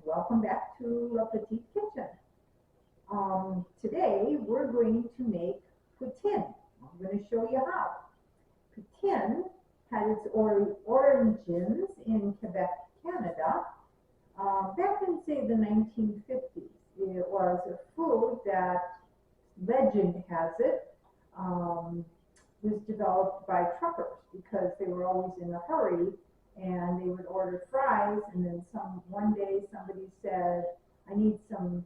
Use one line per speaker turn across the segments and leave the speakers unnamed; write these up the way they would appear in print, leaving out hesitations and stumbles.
and welcome back to La Petite Kitchen. Today we're going to make poutine. I'm going to show you how. Poutine had its origins in Quebec, Canada, back in, say, the 1950s. It was a food that, legend has it, was developed by truckers because they were always in a hurry and they would order fries, and then one day somebody said, I need some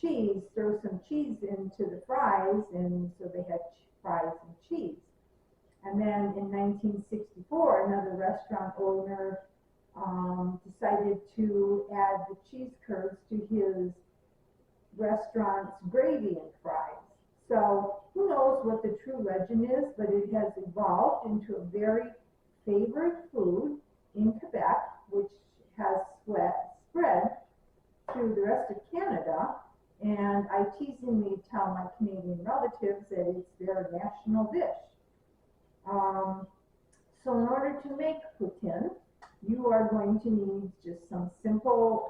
cheese, throw some cheese into the fries, and so they had fries and cheese. And then in 1964, another restaurant owner decided to add the cheese curds to his restaurant's gravy and fries. So who knows what the true legend is, but it has evolved into a very favorite food in Quebec, which has spread through the rest of Canada. And I teasingly tell my Canadian relatives that it's their national dish. So in order to make poutine, you are going to need just some simple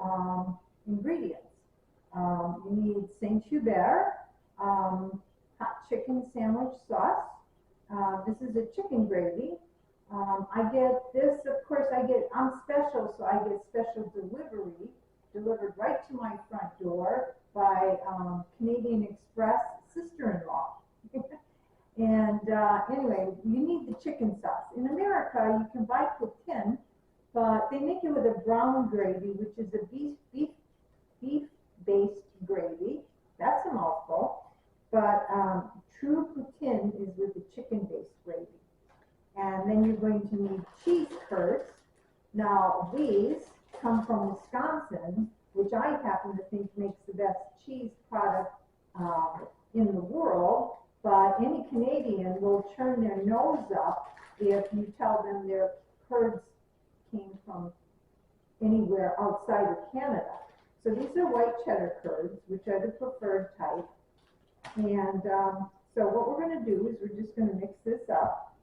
ingredients. You need St-Hubert Hot Chicken sandwich sauce. This is a chicken gravy. I get this, of course, I'm special, so I get special delivery delivered right to my front door by Canadian Express sister-in-law. And anyway, you need the chicken sauce. In America, you can buy poutine, but they make it with a brown gravy, which is a beef-based gravy. That's a mouthful. But true poutine is with the chicken-based gravy. And then you're going to need cheese curds. Now, these come from Wisconsin, which I happen to think makes the best cheese product in the world. But any Canadian will turn their nose up if you tell them their curds came from anywhere outside of Canada. So these are white cheddar curds, which are the preferred type. And so what we're going to do is we're just going to mix this up.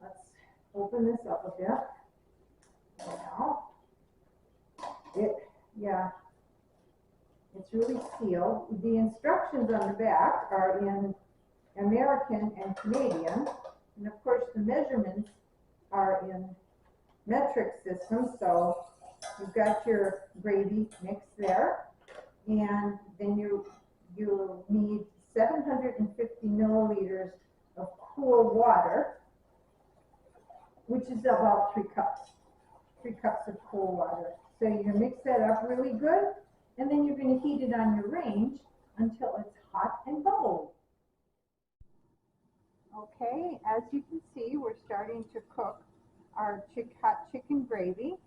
Let's open this up a bit. Now, it's really sealed. The instructions on the back are in American and Canadian, and of course the measurements are in metric system. So you've got your gravy mix there, and then you'll need 750 milliliters of cool water, which is about 3 cups. 3 cups of cool water. So you're going to mix that up really good, and then you're going to heat it on your range until it's hot and bubbly. Okay, as you can see, we're starting to cook our hot chicken gravy.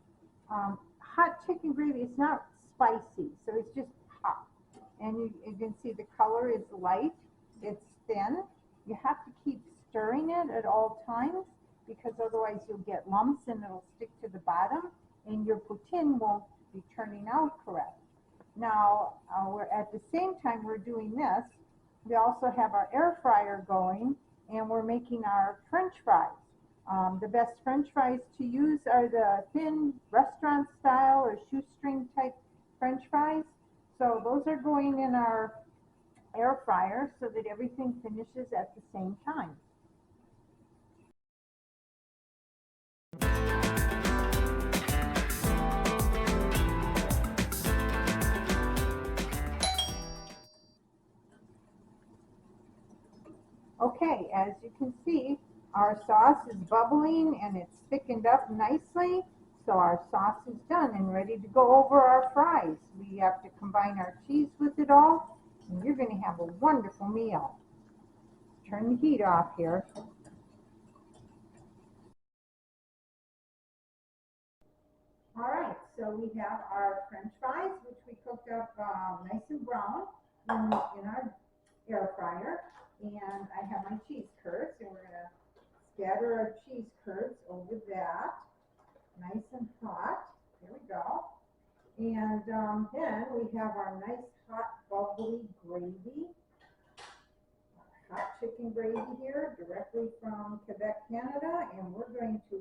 Hot chicken gravy is not spicy, so it's just hot. And you can see the color is light, it's thin. You have to keep stirring it at all times, because otherwise you'll get lumps and it'll stick to the bottom and your poutine won't be turning out correct. Now, we're at the same time we're doing this, we also have our air fryer going, and we're making our French fries. The best French fries to use are the thin restaurant style or shoestring type French fries. So those are going in our air fryer so that everything finishes at the same time. Okay, as you can see, our sauce is bubbling and it's thickened up nicely. So our sauce is done and ready to go over our fries. We have to combine our cheese with it all, and you're going to have a wonderful meal. Turn the heat off here. All right, so we have our French fries, which we cooked up nice and brown in our air fryer. And I have my cheese curds, and we're going to scatter our cheese curds over that. Nice and hot. There we go. And then we have our nice hot bubbly gravy. Hot chicken gravy here, directly from Quebec, Canada. And we're going to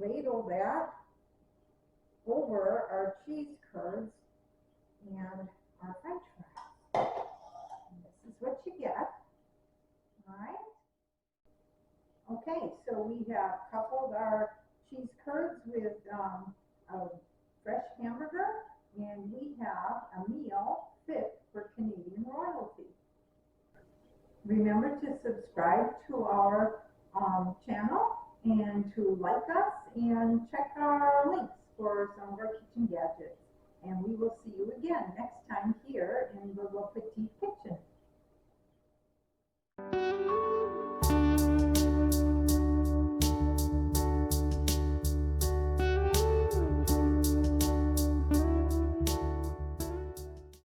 ladle that over our cheese curds and our French fries. And this is what you get. All right. Okay, so we have coupled our cheese curds with a fresh hamburger, and we have a meal fit for Canadian royalty. Remember to subscribe to our channel and to like us and check our links for some of our kitchen gadgets. And we will see you again next time here in